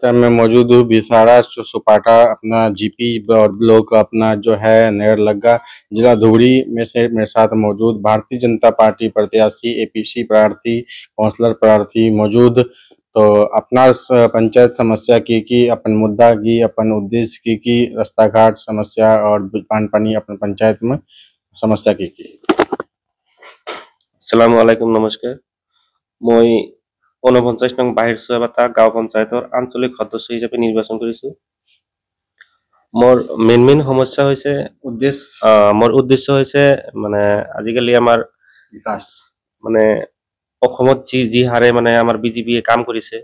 Time में मौजूद हूँ बिसारा सुपाटा अपना जीपी और ब्लॉक अपना जो है नेर लगा जिला धुबरी में से मेरे साथ मौजूद भारतीय जनता पार्टी प्रत्याशी एपीसी प्रार्थी काउंसलर प्रार्थी मौजूद। तो अपना पंचायत समस्या की अपन मुद्दा की अपन उद्देश्य की रास्ता घाट समस्या और पान पानी अपन पंचायत में समस्या की। আসসালামু আলাইকুম নমস্কাৰ। মই ৪৯ নং বাহিৰ চুৱাবাটা গাঁও পঞ্চায়তৰ আঞ্চলিক সদস্য হিচাপে নিৰ্বাচন কৰিছো। মোৰ মেইন সমস্যা হৈছে মোৰ উদ্দেশ্য হৈছে মানে আজিকালি আমাৰ বিকাশ মানে অসমত যি হাৰে মানে আমাৰ বিজেপিয়ে কাম কৰিছে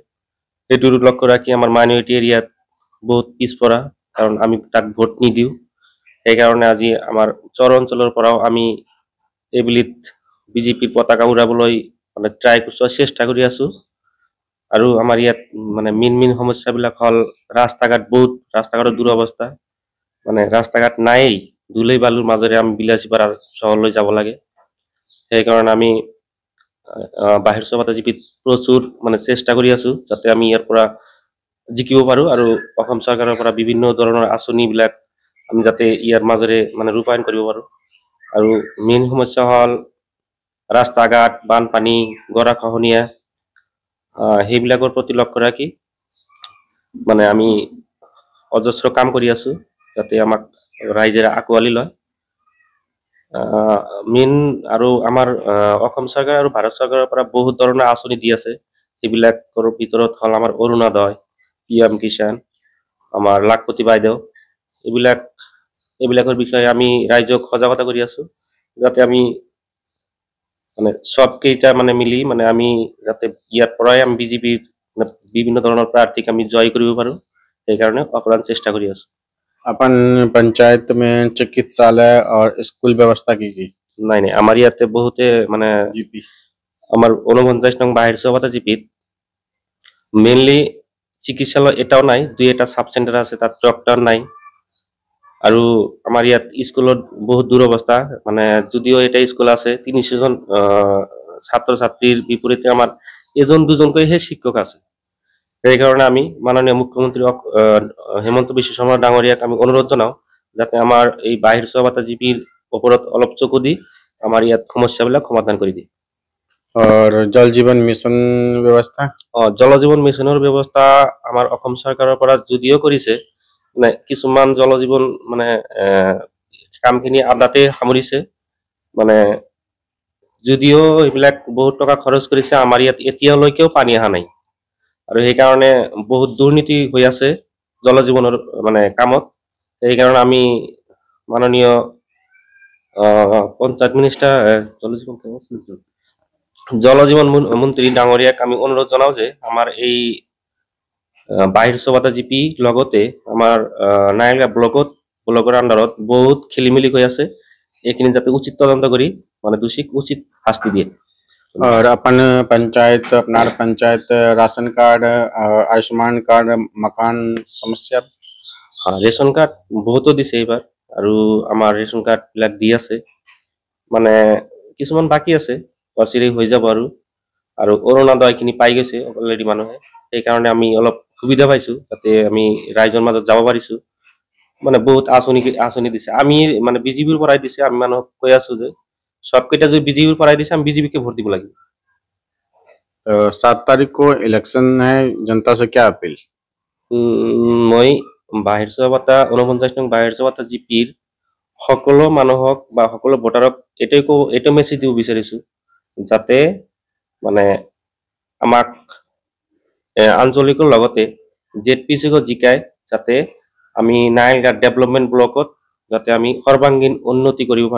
সেইটো লক্ষ্য ৰাখি আমাৰ মাইনৰিটি এৰিয়াত বহুত পিছপৰা, কাৰণ আমি তাক ভোট নিদিওঁ। সেইকাৰণে আজি আমাৰ চৰ অঞ্চলৰ পৰাও আমি এইবিলিত বিজেপিৰ পতাকা উৰাবলৈ মানে চেষ্টা কৰি আছো। আৰু আমাৰ ইয়াত মানে মেইন সমস্যাবিলাক হ'ল ৰাস্তা ঘাটৰ দুৰৱস্থা, মানে ৰাস্তা ঘাট নায়েই, ধূলি বালুৰ মাজেৰে আমি বিলাসীপাৰা চহৰলৈ যাব লাগে। সেইকাৰণে আমি বাহিৰ চুৱাবাটা জিপিত প্ৰচুৰ মানে চেষ্টা কৰি আছো যাতে আমি ইয়াৰ পৰা জিকিব পাৰো আৰু অসম চৰকাৰৰ পৰা বিভিন্ন ধৰণৰ আঁচনিবিলাক আমি যাতে ইয়াৰ মাজেৰে মানে ৰূপায়ণ কৰিব পাৰো। আৰু মেইন সমস্যা হ'ল ৰাস্তা ঘাট, বানপানী, গৰাখহনীয়া, সেইবিলাকৰ প্ৰতি লক্ষ্য ৰাখি মানে আমি অজস্ৰ কাম কৰি আছো যাতে আমাক ৰাইজে আঁকোৱালি লয়। মেইন আৰু আমাৰ অসম চৰকাৰ আৰু ভাৰত চৰকাৰৰ পৰা বহুত ধৰণৰ আঁচনি দি আছে। সেইবিলাকৰ ভিতৰত হ'ল আমাৰ অৰুণোদয়, PM কিষাণ, আমাৰ লাখপতি বাইদেউ, এইবিলাকৰ বিষয়ে আমি ৰাইজক সজাগতা কৰি আছো যাতে আমি মানে সবকেইটা মানে মিলি মানে আমি যাতে ইয়াৰ পৰাই আমি বিজেপিৰ বিভিন্ন ধৰণৰ প্ৰাৰ্থীক আমি জয় কৰিব পাৰো, সেইকাৰণে অপ্ৰাণ চেষ্টা কৰি আছো। अपन पंचायत में चिकित्सालय और स्कूल व्यवस्था की নাই আমাৰ ইয়াতে বহুতে মানে जीपी আমাৰ ৪৯ নং বাহিৰ চুৱাবাটা জিপিত মেইনলি চিকিৎসালয় এটাও নাই, ২-এটা সাব চেণ্টাৰ আছে, তাত ডক্টৰ নাই। আৰু আমাৰ ইয়াত স্কুলত বহুত দুৰৱস্থা, মানে যদিও এটা স্কুল আছে ৩০০জন ছাত্ৰ ছাত্ৰীৰ বিপৰীতে আমাৰ এজন দুজনকৈহে শিক্ষক আছে। সেইকাৰণে আমি মাননীয় মুখ্যমন্ত্ৰী হেমন্ত বিশ্ব শৰ্মা ডাঙৰীয়াক আমি অনুৰোধ জনাওঁ যাতে আমাৰ এই বাহিৰ চুৱাবাটা জিপিৰ ওপৰত অলপ চকু দি আমাৰ ইয়াত সমস্যাবিলাক সমাধান কৰি দিয়ে। और जल जीवन मिशन व्यवस्था জল জীৱন মিছনৰ ব্যৱস্থা আমাৰ অসম চৰকাৰৰ পৰা যদিও কৰিছে, মানে কিছুমান জল জীৱন মানে কামখিনি আধাতে সামৰিছে, মানে যদিও এইবিলাক বহুত টকা খৰচ কৰিছে, আমাৰ ইয়াত এতিয়ালৈকেও পানী অহা নাই। আৰু সেইকাৰণে বহুত দুৰ্নীতি হৈ আছে জল জীৱনৰ মানে কামত। সেইকাৰণে আমি মাননীয় পঞ্চায়ত মিনিষ্টাৰ জল জীবন মন্ত্ৰী ডাঙৰিয়াক আমি অনুৰোধ জানাও যে আমাৰ এই বাহিৰ চুৱাবাটা জিপি লগতে আমাৰ নাইলগা ব্লকৰ আন্ডাৰত বহুত খেলিমেলি হৈ আছে, এইখিনি যাতে উচিত তদন্ত কৰি মানে দোষীক উচিত শাস্তি দিয়ে। और अपन पंचायत अपना panchayat ration card Ayushman card मकान समस्या ৰেচন কাৰ্ড বহুতো দিছে এইবাৰ, আৰু আমাৰ ৰেচন কাৰ্ডবিলাক দি আছে, মানে কিছুমান বাকী আছে, অচিৰেই হৈ যাব। আৰু অৰুণোদয়খিনি পাই গৈছে অলৰেডি মানুহে, সেইকাৰণে আমি অলপ সুবিধা পাইছো, তাতে আমি ৰাইজৰ মাজত যাব পাৰিছো। মানে বহুত আঁচনি দিছে, আমি মানে বিজেপিৰ পৰাই দিছে। আমি মানুহক কৈ আছো যে সবকেইটা যদি বিজেপিৰ পৰাই দিছে আমি বিজেপিকে ভোট দিব লাগিব। 7 तारीख को इलेक्शन है, जनता से क्या अपील? মই বাহিৰ চুৱাবাটা ৪৯ নং বাহিৰ চুৱাবাটা জিপিৰ সকলো মানুহক বা সকলো ভোটাৰক এইটো মেছেজ দিব বিচাৰিছো যাতে মানে আমাক আঞ্চলিকৰ লগতে ZPCক জিকাই যাতে আমি নাইলঘাট ডেভেলপমেণ্ট ব্লকত যাতে আমি সৰ্বাংগীন উন্নতি কৰিব পাৰো।